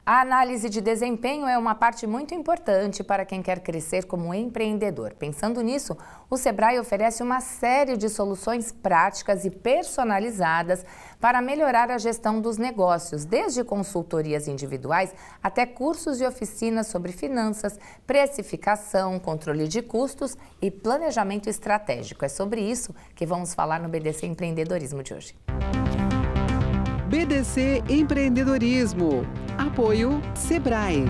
A análise de desempenho é uma parte muito importante para quem quer crescer como empreendedor. Pensando nisso, o Sebrae oferece uma série de soluções práticas e personalizadas para melhorar a gestão dos negócios, desde consultorias individuais até cursos e oficinas sobre finanças, precificação, controle de custos e planejamento estratégico. É sobre isso que vamos falar no BDC Empreendedorismo de hoje. BDC Empreendedorismo. Apoio Sebrae.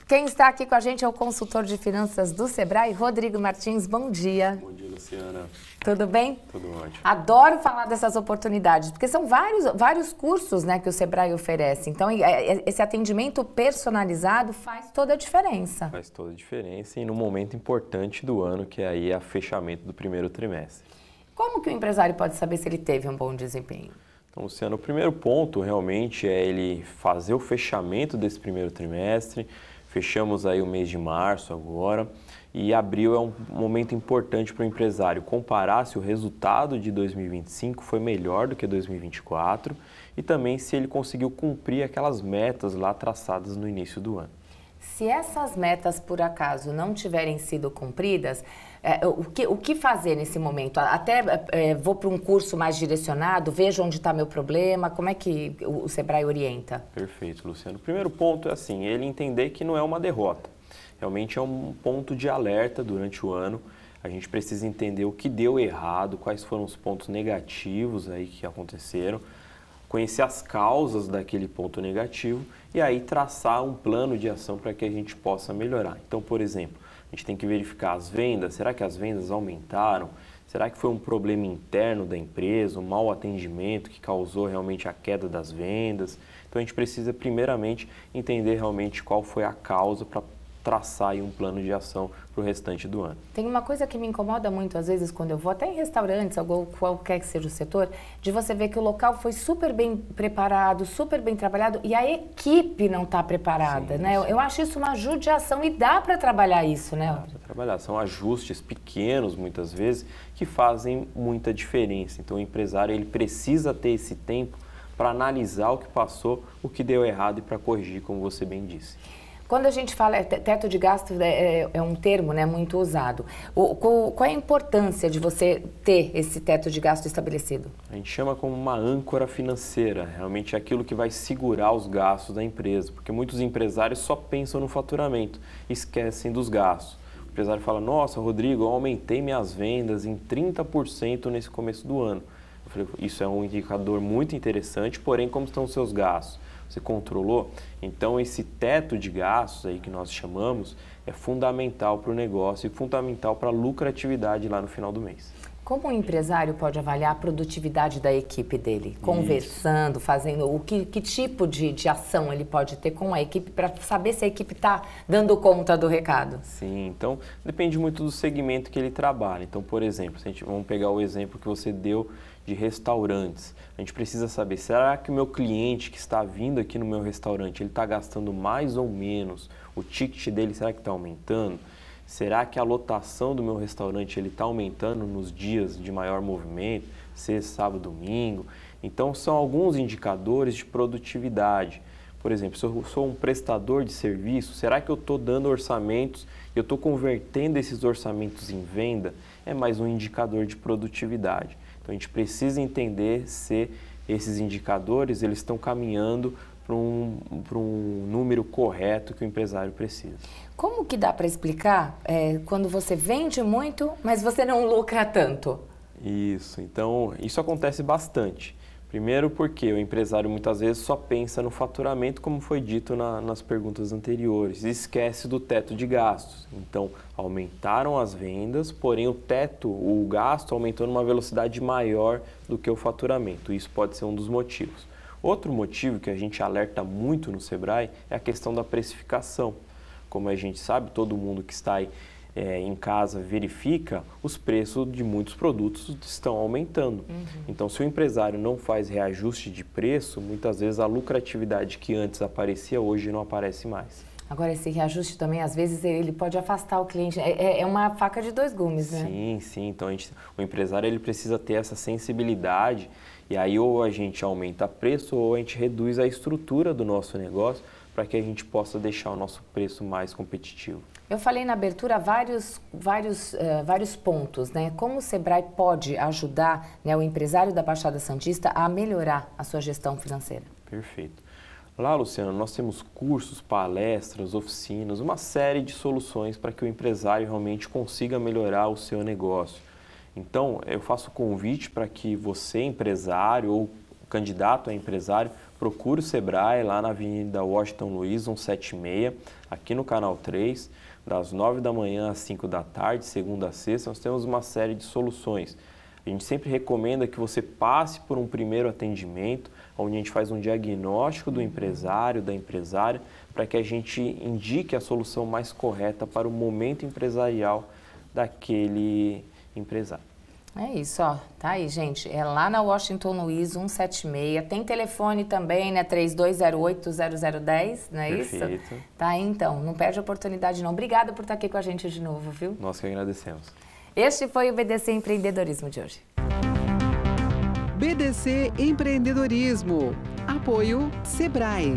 Quem está aqui com a gente é o consultor de finanças do Sebrae, Rodrigo Martins. Bom dia. Bom dia, Luciana. Tudo bem? Tudo ótimo. Adoro falar dessas oportunidades, porque são vários cursos, né, que o Sebrae oferece. Então, esse atendimento personalizado faz toda a diferença. Faz toda a diferença e num momento importante do ano, que é aí o fechamento do primeiro trimestre. Como que o empresário pode saber se ele teve um bom desempenho? Então, Luciano, o primeiro ponto realmente é ele fazer o fechamento desse primeiro trimestre. Fechamos aí o mês de março agora e abril é um momento importante para o empresário comparar se o resultado de 2025 foi melhor do que 2024 e também se ele conseguiu cumprir aquelas metas lá traçadas no início do ano. Se essas metas, por acaso, não tiverem sido cumpridas, o que fazer nesse momento? Até vou para um curso mais direcionado, vejo onde está meu problema, como é que o Sebrae orienta? Perfeito, Luciano. O primeiro ponto é assim, ele entender que não é uma derrota. Realmente é um ponto de alerta durante o ano. A gente precisa entender o que deu errado, quais foram os pontos negativos aí que aconteceram, conhecer as causas daquele ponto negativo e aí traçar um plano de ação para que a gente possa melhorar. Então, por exemplo, a gente tem que verificar as vendas. Será que as vendas aumentaram? Será que foi um problema interno da empresa, um mau atendimento que causou realmente a queda das vendas? Então, a gente precisa primeiramente entender realmente qual foi a causa para traçar aí um plano de ação para o restante do ano. Tem uma coisa que me incomoda muito, às vezes, quando eu vou até em restaurantes, qualquer que seja o setor, de você ver que o local foi super bem preparado, super bem trabalhado e a equipe não está preparada, sim, né? Sim. Eu acho isso uma judiação e dá para trabalhar isso, né? Dá para trabalhar. São ajustes pequenos, muitas vezes, que fazem muita diferença. Então, o empresário ele precisa ter esse tempo para analisar o que passou, o que deu errado e para corrigir, como você bem disse. Quando a gente fala teto de gasto, é um termo, né, muito usado. Qual é a importância de você ter esse teto de gasto estabelecido? A gente chama como uma âncora financeira. Realmente é aquilo que vai segurar os gastos da empresa. Porque muitos empresários só pensam no faturamento, esquecem dos gastos. O empresário fala, nossa, Rodrigo, eu aumentei minhas vendas em 30% nesse começo do ano. Eu falei, isso é um indicador muito interessante, porém, como estão os seus gastos? Você controlou? Então, esse teto de gastos aí que nós chamamos é fundamental para o negócio e fundamental para a lucratividade lá no final do mês. Como o empresário pode avaliar a produtividade da equipe dele? Conversando, fazendo, que tipo de ação ele pode ter com a equipe para saber se a equipe está dando conta do recado? Sim, então depende muito do segmento que ele trabalha. Então, por exemplo, vamos pegar o exemplo que você deu de restaurantes. A gente precisa saber, será que o meu cliente que está vindo aqui no meu restaurante, ele está gastando mais ou menos? O ticket dele, será que está aumentando? Será que a lotação do meu restaurante ele está aumentando nos dias de maior movimento, sexta, sábado, domingo? Então, são alguns indicadores de produtividade. Por exemplo, se eu sou um prestador de serviço, será que eu estou dando orçamentos e eu estou convertendo esses orçamentos em venda? É mais um indicador de produtividade. Então, a gente precisa entender se esses indicadores eles estão caminhando para um número correto que o empresário precisa. Como que dá para explicar quando você vende muito, mas você não lucra tanto? Isso, então isso acontece bastante. Primeiro porque o empresário muitas vezes só pensa no faturamento, como foi dito nas perguntas anteriores, e esquece do teto de gastos. Então, aumentaram as vendas, porém o gasto aumentou numa velocidade maior do que o faturamento. Isso pode ser um dos motivos. Outro motivo que a gente alerta muito no Sebrae é a questão da precificação. Como a gente sabe, todo mundo que está aí em casa verifica, os preços de muitos produtos estão aumentando. Então, se o empresário não faz reajuste de preço, muitas vezes a lucratividade que antes aparecia, hoje não aparece mais. Agora, esse reajuste também, às vezes, ele pode afastar o cliente. É uma faca de dois gumes, né? Sim, sim. Então, o empresário ele precisa ter essa sensibilidade e aí ou a gente aumenta preço ou a gente reduz a estrutura do nosso negócio para que a gente possa deixar o nosso preço mais competitivo. Eu falei na abertura vários pontos, né? Como o Sebrae pode ajudar, né, o empresário da Baixada Santista a melhorar a sua gestão financeira? Perfeito. Lá, Luciana, nós temos cursos, palestras, oficinas, uma série de soluções para que o empresário realmente consiga melhorar o seu negócio. Então, eu faço convite para que você, empresário ou candidato a empresário, procure o Sebrae lá na Avenida Washington Luiz, 176, aqui no Canal 3, das 9 da manhã às 5 da tarde, segunda a sexta, nós temos uma série de soluções. A gente sempre recomenda que você passe por um primeiro atendimento, onde a gente faz um diagnóstico do empresário, da empresária, para que a gente indique a solução mais correta para o momento empresarial daquele empresário. É isso, ó. Tá aí, gente. É lá na Washington Luiz, 176. Tem telefone também, né? 3208-0010, não é isso? Perfeito. Tá aí, então. Não perde a oportunidade, não. Obrigada por estar aqui com a gente de novo, viu? Nós que agradecemos. Este foi o BDC Empreendedorismo de hoje. BDC Empreendedorismo. Apoio Sebrae.